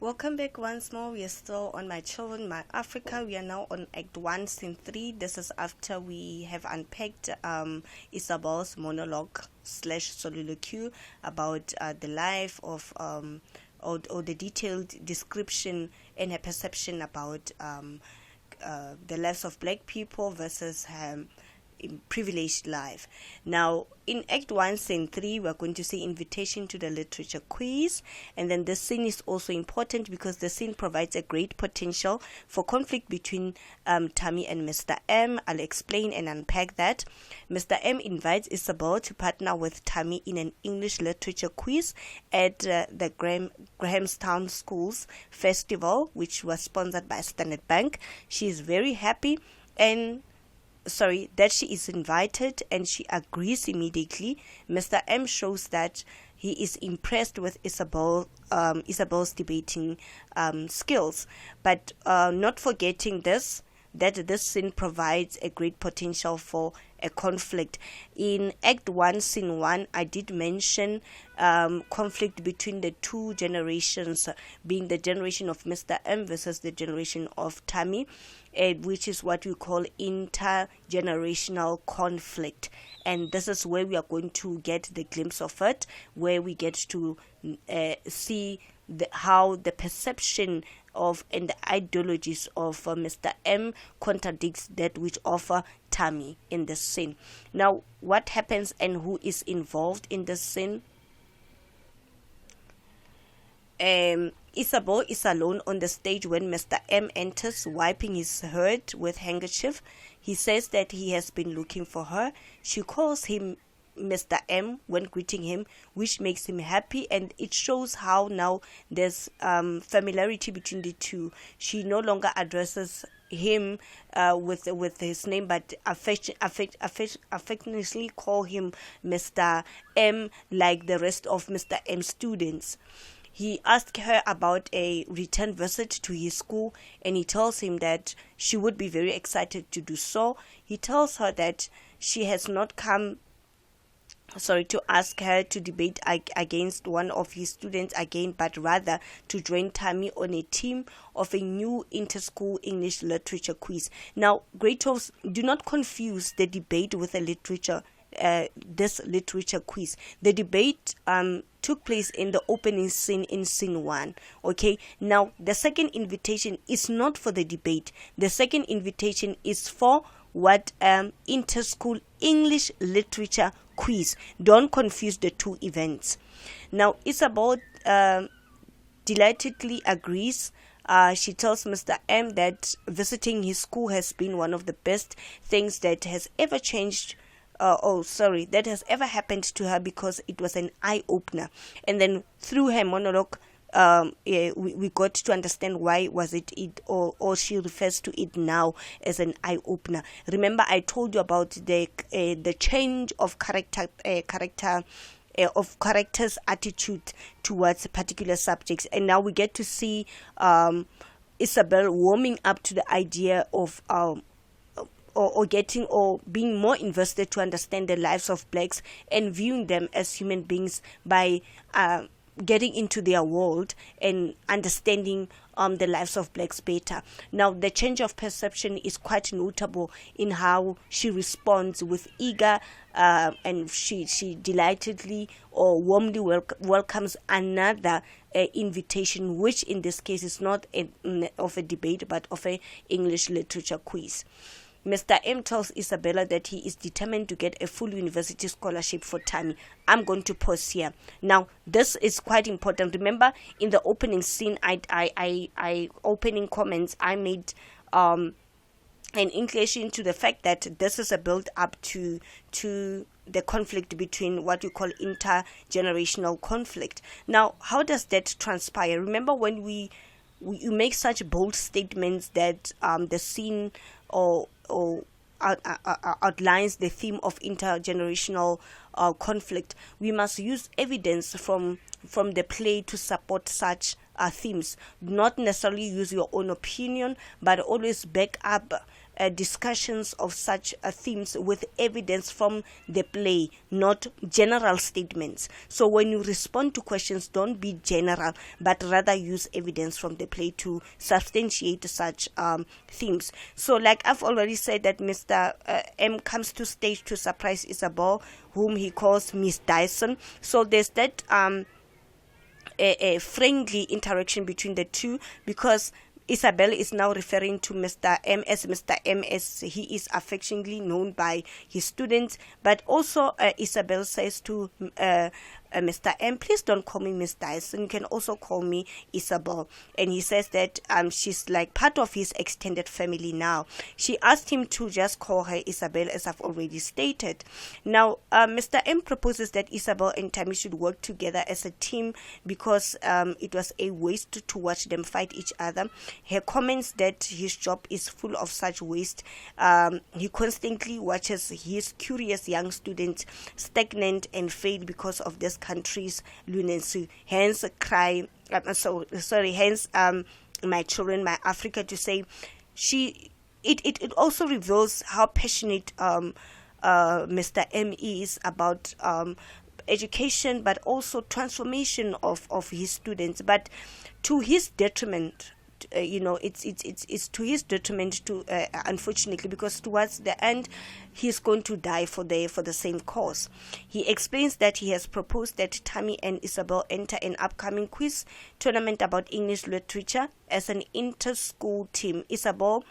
Welcome back once more. We are still on My Children, My Africa. We are now on Act 1, Scene 3. This is after we have unpacked Isabel's monologue / soliloquy about the life of or the detailed description and her perception about the lives of black people versus her privileged life. Now, in Act 1, Scene 3, we're going to see invitation to the literature quiz. And then this scene is also important because the scene provides a great potential for conflict between Thami and Mr. M. I'll explain and unpack that. Mr. M invites Isabel to partner with Thami in an English literature quiz at the Grahamstown Schools Festival, which was sponsored by Standard Bank. She is very happy that she is invited, and she agrees immediately. Mr. M shows that he is impressed with Isabel's debating skills, but not forgetting that this scene provides a great potential for a conflict. In Act 1, Scene 1, I did mention conflict between the two generations, being the generation of Mr. M versus the generation of Thami, which is what we call intergenerational conflict. And this is where we are going to get the glimpse of it, where we get to see how the perception of and the ideologies of Mr. M contradicts that which offer Thami in the scene. Now, what happens and who is involved in the scene? Isabel is alone on the stage when Mr. M enters, wiping his head with handkerchief. He says that he has been looking for her. She calls him Mr. M when greeting him, which makes him happy, and it shows how now there's familiarity between the two. She no longer addresses him with his name, but affectionately call him Mr. M, like the rest of Mr. M students. He asked her about a return visit to his school, and he tells him that she would be very excited to do so. He tells her that she has not come to ask her to debate against one of his students again, but rather to join Thami on a team of a new inter-school English literature quiz. Now, Grade 12s, do not confuse the debate with a this literature quiz. The debate took place in the opening scene in Scene 1. Okay, now the second invitation is not for the debate. The second invitation is for what inter-school English literature quiz. Don't confuse the two events. Now, Isabel delightedly agrees. She tells Mr. M that visiting his school has been one of the best things that has ever that has ever happened to her, because it was an eye-opener. And then through her monologue, we got to understand why was it or she refers to it now as an eye-opener. Remember, I told you about the change of character's attitude towards particular subjects, and now we get to see Isabel warming up to the idea of being more invested to understand the lives of blacks and viewing them as human beings by getting into their world and understanding the lives of blacks better. Now, the change of perception is quite notable in how she responds with eager and she delightedly or warmly welcomes another invitation, which in this case is not of a debate but of a English literature quiz. Mr. M tells Isabella that he is determined to get a full university scholarship for Thami. I'm going to pause here. Now, this is quite important. Remember, in the opening scene, opening comments, I made an inclination to the fact that this is a build-up to the conflict between what you call intergenerational conflict. Now, how does that transpire? Remember, when you make such bold statements that the scene or outlines the theme of intergenerational conflict, we must use evidence from the play to support such themes. Not necessarily use your own opinion, but always back up discussions of such themes with evidence from the play, not general statements. So when you respond to questions, don't be general, but rather use evidence from the play to substantiate such themes. So like I've already said, that Mr. M comes to stage to surprise Isabel, whom he calls Miss Dyson. So there's that a friendly interaction between the two, because Isabel is now referring to Mr. M, as he is affectionately known by his students. But also Isabel says to Mr. M, please don't call me Miss Dyson, you can also call me Isabel. And he says that she's like part of his extended family now. She asked him to just call her Isabel, as I've already stated. Now Mr. M proposes that Isabel and Thami should work together as a team, because it was a waste to watch them fight each other. Her comments that his job is full of such waste. He constantly watches his curious young students stagnant and fail because of this country's lunacy. Hence my children, my Africa, to say it also reveals how passionate Mr. M is about education, but also transformation of his students, but to his detriment. It's to his detriment, to unfortunately, because towards the end he's going to die for the same cause. He explains that he has proposed that Thami and Isabel enter an upcoming quiz tournament about English literature as an inter-school team. Isabel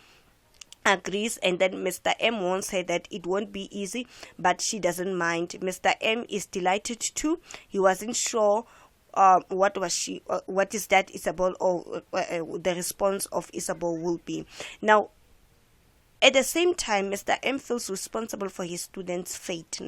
agrees, and then Mr. M warns her that it won't be easy, but she doesn't mind. Mr. M is delighted too. He wasn't sure what is that Isabel, or the response of Isabel will be. Now, at the same time, Mr. M feels responsible for his students' fate.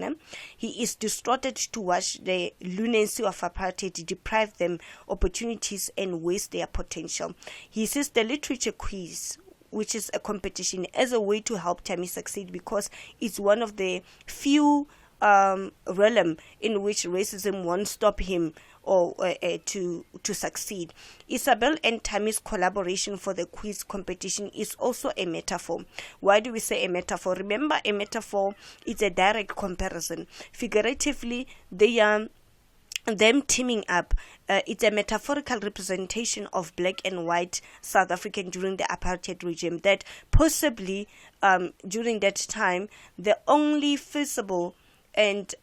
He is distraughted to watch the lunacy of apartheid deprive them opportunities and waste their potential. He sees the literature quiz, which is a competition, as a way to help Thami succeed, because it's one of the few realm in which racism won't stop him or to succeed. Isabel and Thami's collaboration for the quiz competition is also a metaphor. Why do we say a metaphor? Remember, a metaphor is a direct comparison. Figuratively, they are them teaming up. It's a metaphorical representation of black and white South African during the apartheid regime, that possibly during that time the only feasible and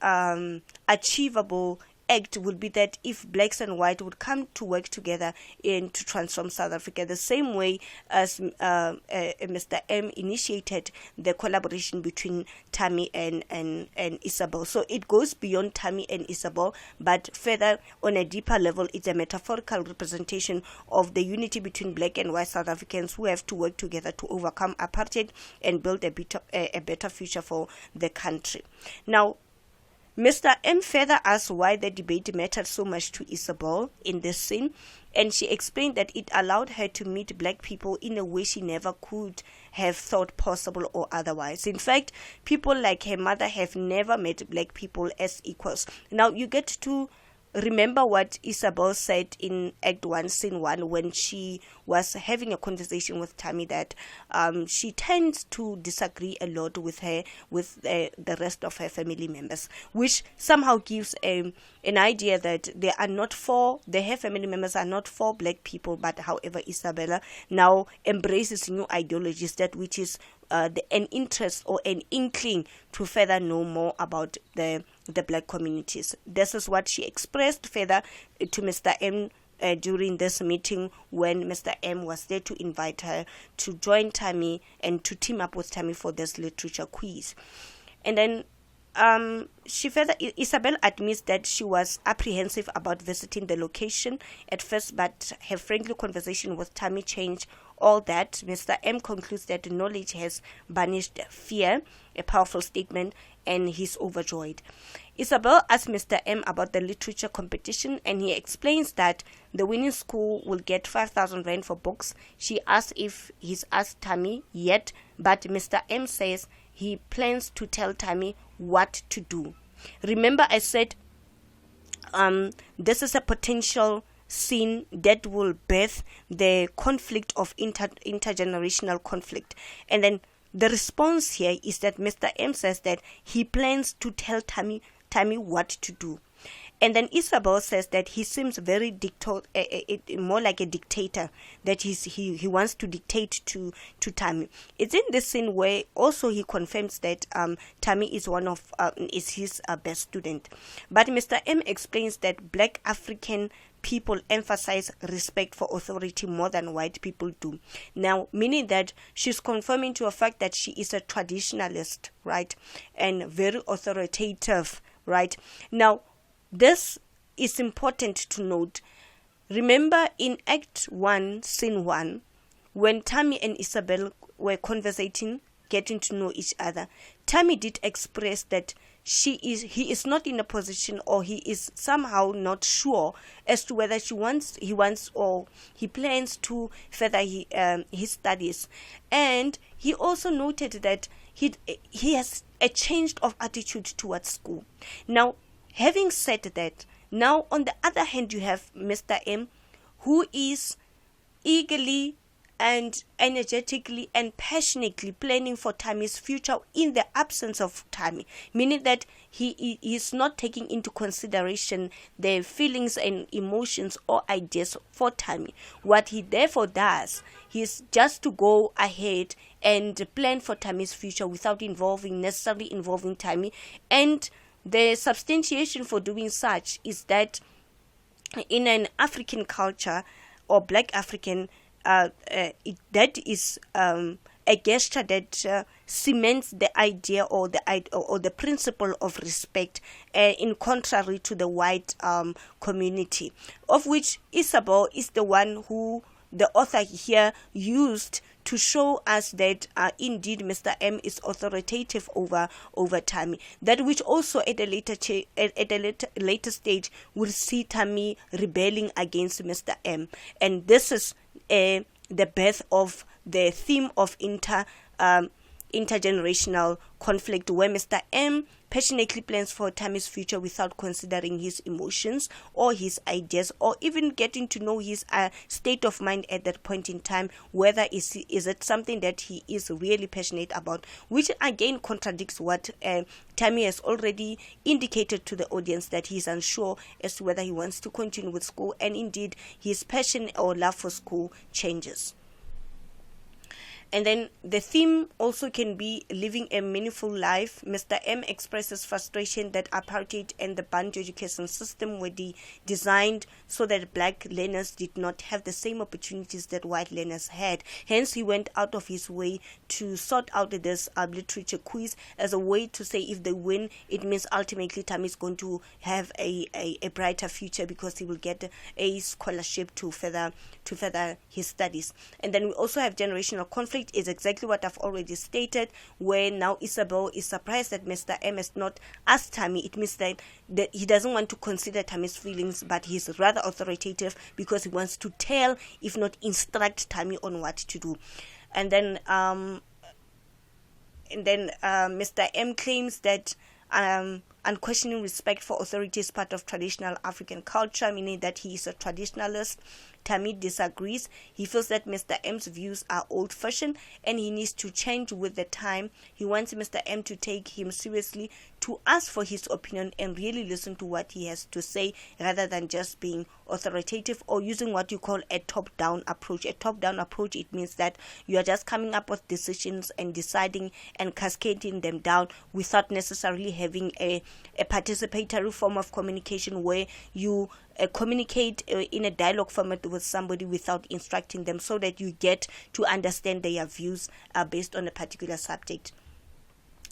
achievable act would be that if blacks and white would come to work together and to transform South Africa, the same way as Mr. M initiated the collaboration between Thami and Isabel. So it goes beyond Thami and Isabel, but further on a deeper level, it's a metaphorical representation of the unity between black and white South Africans who have to work together to overcome apartheid and build a better future for the country. Now, Mr. M further asked why the debate mattered so much to Isabel in this scene, and she explained that it allowed her to meet black people in a way she never could have thought possible or otherwise. In fact, people like her mother have never met black people as equals. Now, you get to remember what Isabel said in Act 1, Scene 1, when she was having a conversation with Thami, that she tends to disagree a lot with the rest of her family members, which somehow gives an idea that her family members are not for black people, but however Isabella now embraces new ideologies, that which is an interest or an inkling to further know more about the black communities. This is what she expressed further to Mr. M during this meeting, when Mr. M was there to invite her to join Thami and to team up with Thami for this literature quiz. And then Isabel admits that she was apprehensive about visiting the location at first, but her friendly conversation with Thami changed all that. Mr. M concludes that knowledge has banished fear, a powerful statement, and he's overjoyed. Isabel asks Mr. M about the literature competition, and he explains that the winning school will get 5,000 rand for books. She asks if he's asked Thami yet, but Mr. M says he plans to tell Thami what to do. Remember, I said this is a potential scene that will birth the conflict of intergenerational conflict. And then the response here is that Mr. M says that he plans to tell Thami what to do. And then Isabel says that he seems very more like a dictator, that he wants to dictate to Thami. It's in this scene where also he confirms that Thami is his best student. But Mr. M explains that Black African people emphasize respect for authority more than white people do. Now, meaning that she's confirming to a fact that she is a traditionalist, right? And very authoritative, right? Now, this is important to note. Remember in Act 1, Scene 1, when Thami and Isabel were conversating, getting to know each other, Thami did express that he is not in a position, or he is somehow not sure as to whether he wants or he plans to further his studies. And he also noted that he has a change of attitude towards school. Now, having said that, now on the other hand, you have Mr. M, who is eagerly and energetically and passionately planning for Thami's future in the absence of Thami, meaning that he is not taking into consideration the feelings and emotions or ideas for Thami. What he therefore does, he is just to go ahead and plan for Thami's future without necessarily involving Thami. And the substantiation for doing such is that in an African culture, or Black African, that is a gesture that cements the idea or the principle of respect, in contrary to the white community, of which Isabel is the one who the author here used to show us that indeed Mr. M is authoritative over Thami. That which also at a later stage will see Thami rebelling against Mr. M. And this is the birth of the theme of intergenerational conflict, where Mr. M passionately plans for Thami's future without considering his emotions or his ideas, or even getting to know his state of mind at that point in time, whether is it something that he is really passionate about, which again contradicts what Thami has already indicated to the audience, that he is unsure as to whether he wants to continue with school, and indeed his passion or love for school changes. And then the theme also can be living a meaningful life. Mr. M expresses frustration that apartheid and the Bantu education system were designed so that Black learners did not have the same opportunities that white learners had. Hence, he went out of his way to sort out this literature quiz as a way to say if they win, it means ultimately Thami is going to have a brighter future, because he will get a scholarship to further his studies. And then we also have generational conflict. Is exactly what I've already stated, where now Isabel is surprised that Mr. M has not asked Thami. It means that he doesn't want to consider Thami's feelings, but he's rather authoritative because he wants to tell, if not instruct, Thami on what to do. And then Mr. M claims that unquestioning respect for authority is part of traditional African culture, meaning that he is a traditionalist. Thami disagrees. He feels that Mr. M's views are old-fashioned and he needs to change with the time. He wants Mr. M to take him seriously, to ask for his opinion and really listen to what he has to say, rather than just being authoritative or using what you call a top-down approach. A top-down approach, it means that you are just coming up with decisions and deciding and cascading them down without necessarily having a participatory form of communication where you communicate in a dialogue format with somebody without instructing them, so that you get to understand their views based on a particular subject.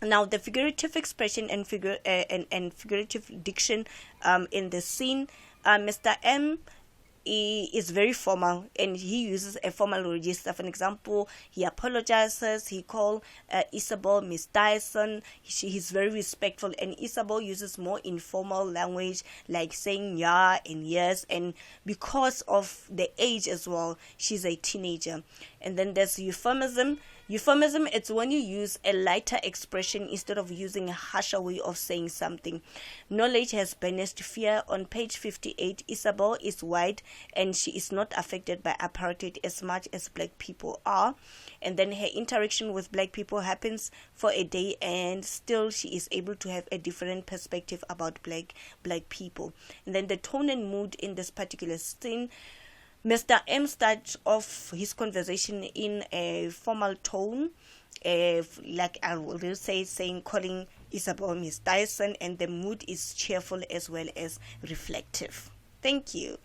Now, the figurative expression and figurative diction in the scene, Mr. M is very formal and he uses a formal register. For example, he apologizes, he calls Isabel Miss Dyson. He's very respectful, and Isabel uses more informal language like saying yeah and yes, and because of the age as well, she's a teenager. And then there's euphemism. Euphemism, it's when you use a lighter expression instead of using a harsher way of saying something. Knowledge has banished fear. On page 58, Isabel is white and she is not affected by apartheid as much as black people are. And then her interaction with black people happens for a day and still she is able to have a different perspective about black people. And then the tone and mood in this particular scene, Mr. M starts off his conversation in a formal tone, like I will say, calling Isabel Miss Dyson, and the mood is cheerful as well as reflective. Thank you.